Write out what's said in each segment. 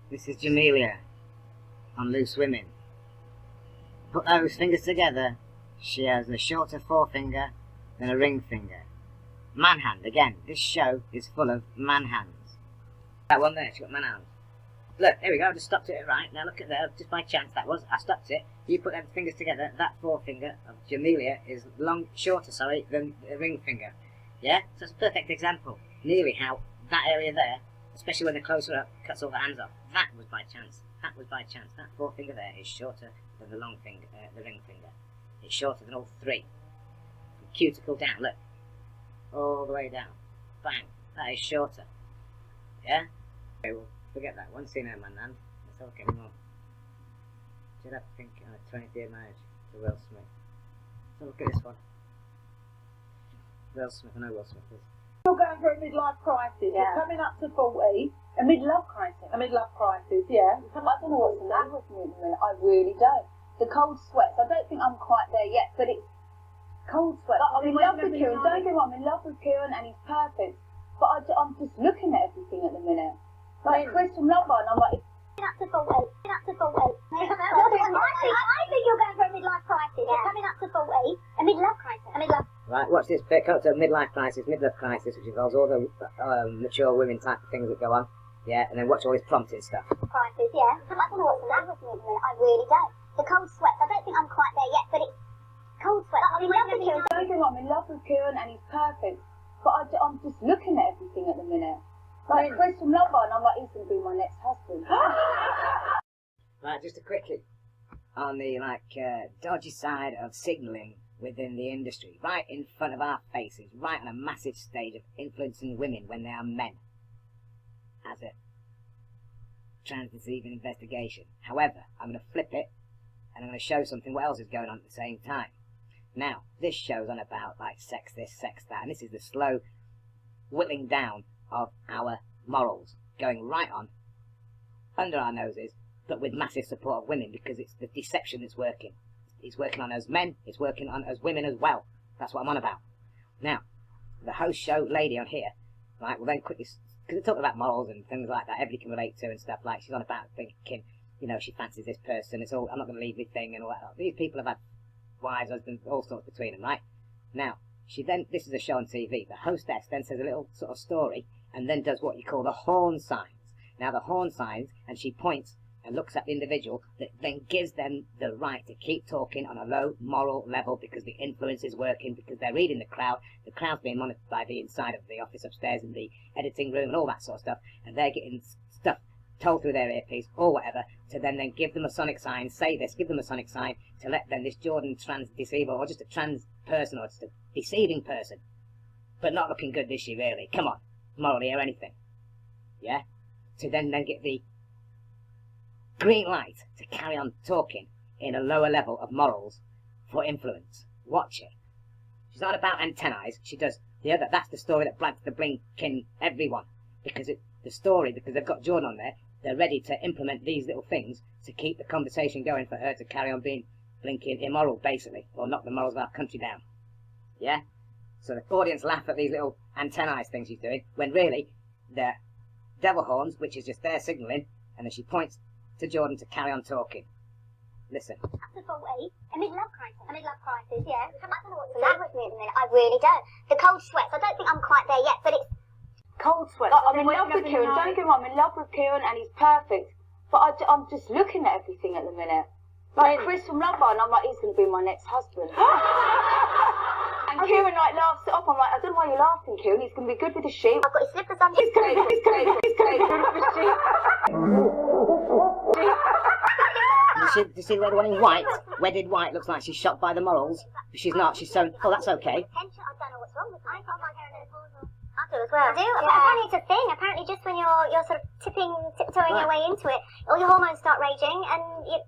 This is Jamelia on Loose Women. Put those fingers together. She has a shorter forefinger than a ring finger. Man hand, again, this show is full of man hands. That one there, she got man hands. Look, here we go, I just stopped it right. Now look at there, just by chance that was, I stopped it. You put them fingers together, that forefinger of Jamelia is shorter than the ring finger. Yeah? So it's a perfect example. Nearly how that area there, especially when they're closer up, cuts all the hands off. That was by chance. That was by chance. That forefinger there is shorter than the long finger, the ring finger. It's shorter than all three. From cuticle down, look. All the way down. Bang. That is shorter. Yeah? Okay, well, forget that one. See no man, Nan. Let's not look anymore. Did I think 20th year marriage to Will Smith? Let's have a look at this one. Will Smith, I know Will Smith is. You're going through a midlife crisis. Yeah. You're coming up to 40. A midlife crisis. A midlife crisis, yeah. I don't know what's the matter with me at the minute. I really don't. The cold sweats. I don't think I'm quite there yet, but it's cold sweats. Like, I'm in love with Kieran. Don't get me wrong, I'm in love with Kieran and he's perfect. But I'm just looking at everything at the minute. Like Chris from Love Island, I'm like, Up to 40. Up to 40. I think you're going for a midlife crisis. You're coming up to 40. A midlife crisis. A midlife. Right, watch this bit. Come to midlife crisis, which involves all the mature women type of things that go on. Yeah, and then watch all this prompting stuff. Crisis, yeah. I don't know what's the matter with me at the minute. I really don't. The cold sweats. I don't think I'm quite there yet, but it's cold sweats. I'm in love with Kieran. don't get me wrong, I'm in love with Kieran and he's perfect. But I'm just looking at everything at the minute. Like Chris from Love Island, I'm like, he's going to be my next husband. Right, just a quickie on the dodgy side of signalling within the industry, right in front of our faces, right on a massive stage of influencing women when they are men, as a trans-deceiving investigation. However, I'm going to flip it and I'm going to show something what else is going on at the same time. Now, this show's on about like sex this, sex that, and this is the slow whittling down of our morals, going right on under our noses, but with massive support of women, because it's the deception that's working. It's working on us men, it's working on us women as well. That's what I'm on about. Now, the host show lady on here, right, will then quickly, because they're talking about morals and things like that, everybody can relate to and stuff, like she's on about thinking, you know, she fancies this person, it's all, I'm not going to leave this thing and all that. These people have had wives, husbands, all sorts between them, right? Now, she then, this is a show on TV, the hostess then says a little sort of story, and then does what you call the horn signs. Now the horn signs, and she points and looks at the individual, that then gives them the right to keep talking on a low moral level, because the influence is working, because they're reading the crowd's being monitored by the inside of the office upstairs and the editing room and all that sort of stuff, and they're getting stuff told through their earpiece or whatever, to then give them a sonic sign, say this, give them a sonic sign, to let them, this Jordan trans deceiver, or just a trans person, or just a deceiving person, but not looking good, is she really? Come on, morally or anything. Yeah? To then get the green light to carry on talking in a lower level of morals for influence. Watch it. She's not about antennae, she does the other. That's the story that blags the blinking everyone, because because they've got Jordan on there, they're ready to implement these little things to keep the conversation going for her to carry on being blinking immoral, basically, or knock the morals of our country down. Yeah? So the audience laugh at these little antennae things she's doing, when really they're devil horns, which is just their signalling, and then she points to Jordan to carry on talking. Listen. Up to 40. A midlife crisis. A midlife crisis, yeah. I don't know what's the matter with me at the minute. I really don't. The cold sweats. I don't think I'm quite there yet, but it's Cold sweats. Like, I'm in love with Kieran. Don't get me wrong, I'm in love with Kieran and he's perfect. But I'm just looking at everything at the minute. Like Chris from Love Island, I'm like, he's going to be my next husband. And Kieran laughs it off. I'm like, I don't know why you're laughing, Kieran. He's going to be good with the sheep. I've got his slippers on. He's going to be good with the sheep. You see the one in white, wedded white, looks like she's shocked by the morals. She's not, she's so, oh, that's okay. I don't know what's wrong with me. I can't my hair in a pause. I do as well. I do? Yeah. Apparently it's a thing. Apparently just when you're sort of tiptoeing your way into it, all your hormones start raging and you...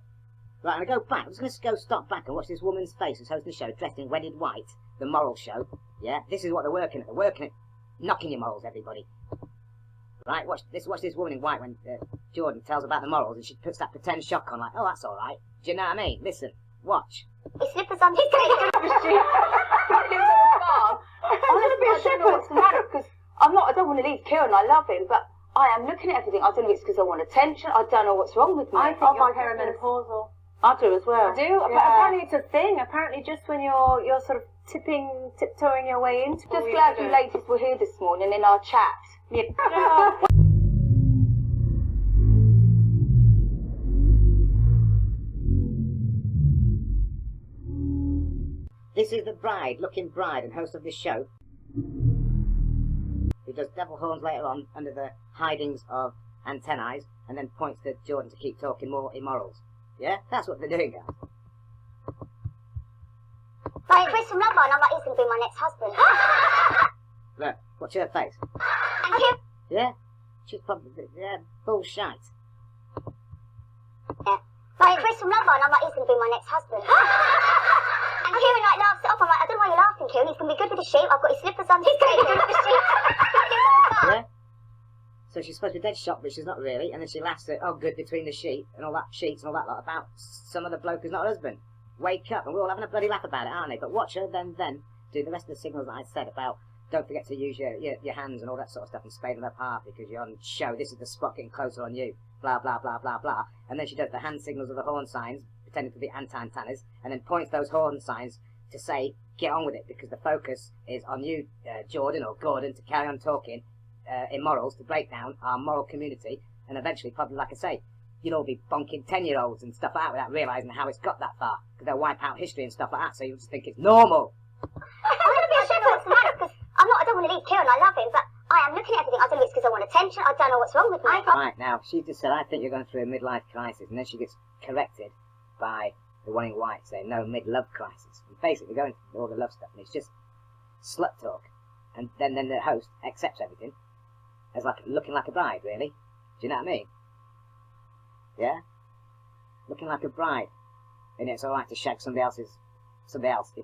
Right, I'm going to go back. I'm just going to stop back and watch this woman's face who's hosting the show, dressed in wedded white, the moral show. Yeah, this is what they're working at. They're working at knocking your morals, everybody. Right, watch this woman in white when Jordan tells about the morals and she puts that pretend shock on, like, oh, that's all right. Do you know what I mean? Listen, watch. His slippers on. He's going to the sheep. I'm going to be a shepherd. What's the matter? Because I don't want to leave Kieran. I love him, but I am looking at everything. I don't know if it's because I want attention. I don't know what's wrong with me. I think you're perimenopausal. I do as well. I do? Apparently it's a thing. Apparently just when you're sort of tiptoeing your way into it. Just glad you ladies were here this morning in our chat. Yeah. This is the bride-looking bride and host of this show, who does devil horns later on under the hidings of antennae, and then points to Jordan to keep talking more immorals. Yeah? That's what they're doing, guys. Like Chris from Womanman, I'm like, he's going to be my next husband. Look, watch her face. Thank you. Yeah? She's probably, bullshit. Yeah. Like Chris from Womanman, I'm like, he's going to be my next husband. And Kieran like laughs it off. I'm like, I don't know why you're laughing, Kieran. He's going to be good with the sheep. I've got his slippers on. He's going to be good with the sheep. Yeah? So she's supposed to be dead shocked, but she's not really. And then she laughs at, oh, good between the sheep and all that sheets and all that lot about some other bloke who's not her husband. Wake up, and we're all having a bloody laugh about it, aren't they? But watch her then do the rest of the signals that I said about don't forget to use your hands and all that sort of stuff and spade them apart because you're on show. This is the spot getting closer on you. Blah, blah, blah, blah, blah. And then she does the hand signals of the horn signs, pretending to be antennas, and then points those horn signs to say, get on with it, because the focus is on you, Jordan or Gordon, to carry on talking immorals, to break down our moral community, and eventually, probably, like I say, you'll all be bonking 10-year-olds and stuff like that without realising how it's got that far, because they'll wipe out history and stuff like that, so you'll just think it's normal. I'm going to be ashamed of what's the matter, because I don't want to leave Kieran, I love him, but I am looking at everything. I don't know if it's because I want attention, I don't know what's wrong with me. Right, now, she just said, I think you're going through a midlife crisis, and then she gets corrected by the one in white saying, no, mid-love crisis. And basically going through all the love stuff, and it's just slut talk. And then the host accepts everything as like looking like a bride, really. Do you know what I mean? Yeah? Looking like a bride. And it's alright to shag somebody else if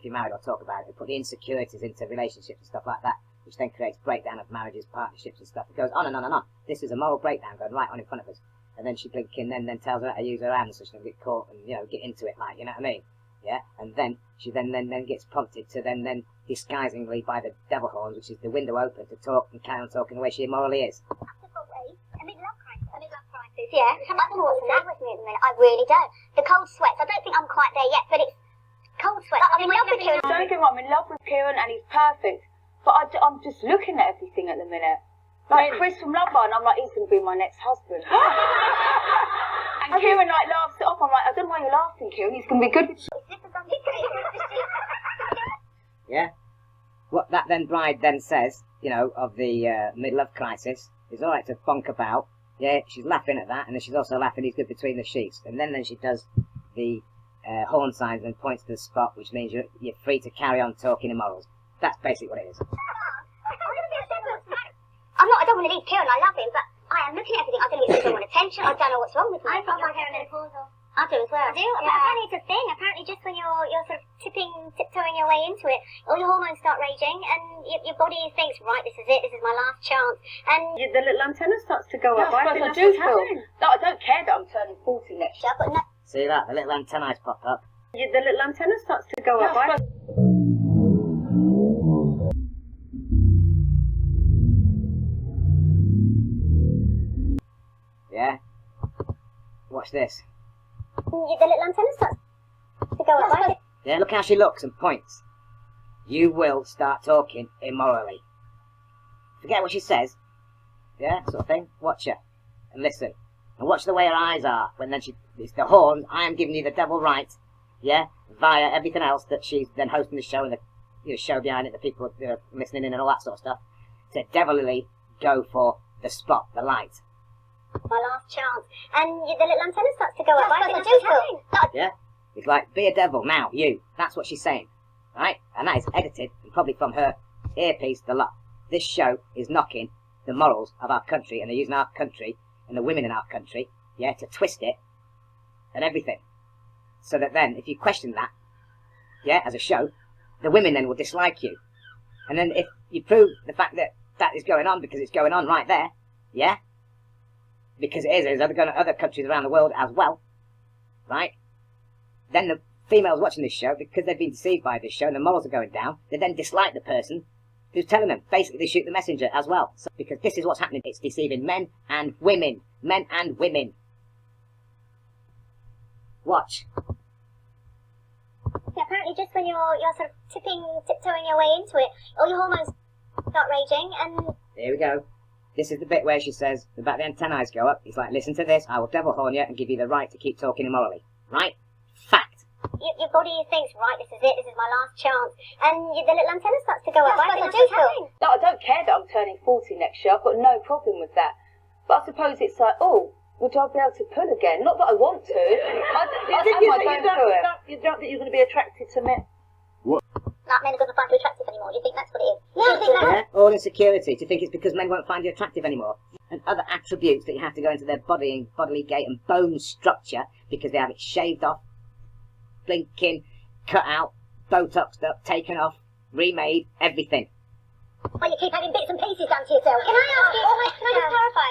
you're married or talk about it, and put the insecurities into relationships and stuff like that, which then creates breakdown of marriages, partnerships and stuff. It goes on and on and on. This is a moral breakdown going right on in front of us. And then she blinking then tells her how to use her hands so she doesn't get caught and, get into it, like, you know what I mean? Yeah? And then she then gets prompted to then disguisingly by the devil horns, which is the window open, to talk and carry on talking the way she immorally is. A mid-love crisis. Yeah. I don't know what's wrong with me at the minute. I really don't. The cold sweats. I don't think I'm quite there yet, but it's cold sweats. I'm in love with Kieran. Don't get me wrong, I'm in love with Kieran and he's perfect. But I'm just looking at everything at the minute. Like Chris from Womanman, I'm like, he's going to be my next husband. And Kieran like laughs it off. I'm like, I don't know why you're laughing, Kieran. He's going to be good with the Yeah? What that then bride then says, of the mid-love crisis, is alright to bonk about. Yeah, she's laughing at that, and then she's also laughing he's good between the sheets. And then she does the horn signs and points to the spot, which means you're free to carry on talking immorals. That's basically what it is. I don't want to leave Kieran, I love him, but I am looking at everything. I don't know if it's because I want attention, I don't know what's wrong with me. I think you're perimenopausal. I do as well. I do? Yeah. Apparently it's a thing. Apparently just when you're sort of tiptoeing your way into it, all your hormones start raging, and your body thinks, right, this is it, this is my last chance. And the little antenna starts to go up. I do feel. No, I don't care that I'm turning 40 next year. but no. See that? The little antennae pop up. The little antenna starts to go up. Yeah? Watch this. The little antenna starts to go up. Yeah, look how she looks and points. You will start talking immorally. Forget what she says. Yeah, sort of thing. Watch her. And listen. And watch the way her eyes are. When then it's the horns, I am giving you the devil right. Yeah? Via everything else that she's then hosting the show and the show behind it, the people listening in and all that sort of stuff. To devilly go for the spot, the light. My last chance. And the little antenna starts to go up. I do feel. Yeah? It's like, be a devil now, you. That's what she's saying. Right? And that is edited, and probably from her earpiece, the lot. This show is knocking the morals of our country, and they're using our country, and the women in our country, yeah, to twist it, and everything. So that then, if you question that, yeah, as a show, the women then will dislike you. And then if you prove the fact that that is going on, because it's going on right there, yeah? Because it is, there's other countries around the world as well, right? Then the females watching this show, because they've been deceived by this show and the morals are going down, they then dislike the person who's telling them. Basically, they shoot the messenger as well. So, because this is what's happening. It's deceiving men and women. Men and women. Watch. Yeah, apparently just when you're sort of tiptoeing your way into it, all your hormones start raging, and... Here we go. This is the bit where she says, about the antennae go up. He's like, listen to this, I will devil horn you and give you the right to keep talking immorally. Right? Fact. Your body thinks, right, this is it, this is my last chance, and the little antenna starts to go up. I think that's what's happening. No, I don't care that I'm turning 40 next year. I've got no problem with that. But I suppose it's like, oh, would I be able to pull again? Not that I want to. You don't think you're going to be attracted to men? Like men are going to find you attractive anymore. Do you think that's what it is? No, I think that's... Yeah, all insecurity. Do you think it's because men won't find you attractive anymore? And other attributes that you have to go into their bodily gait and bone structure because they have it shaved off, blinking, cut out, botoxed up, taken off, remade, everything. Well, you keep having bits and pieces done to yourself. Can I ask you, can I just clarify,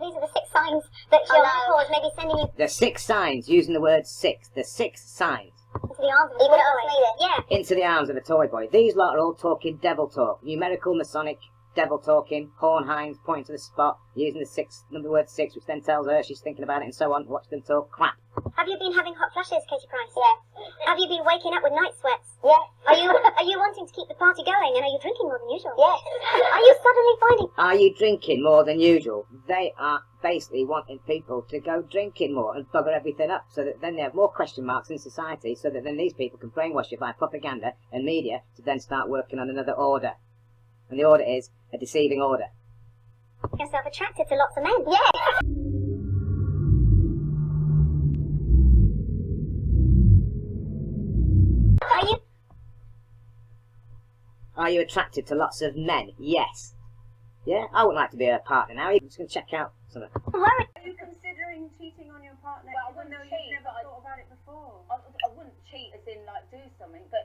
these are the 6 signs that your mentor is maybe sending you... The 6 signs, using the word 6, the 6 signs. Into the arms of a toy boy. Yeah. Into the arms of a toy boy. These lot are all talking devil talk. Numerical, Masonic, devil talking, Hornheims pointing to the spot, using the word 6, which then tells her she's thinking about it and so on. Watch them talk crap. Have you been having hot flashes, Katie Price? Yes. Have you been waking up with night sweats? Yes. Are you wanting to keep the party going, and are you drinking more than usual? Yes. Are you suddenly finding... Are you drinking more than usual? They are basically wanting people to go drinking more and bugger everything up, so that then they have more question marks in society, so that then these people can brainwash you by propaganda and media to then start working on another order. And the order is a deceiving order. Yourself attracted to lots of men? Yes. Are you attracted to lots of men? Yes. Yeah? I wouldn't like to be a partner now. I'm just going to check out something. Are you considering cheating on your partner? Well, I wouldn't even though cheat, you've never but thought about it before? I wouldn't cheat as in, like, do something, but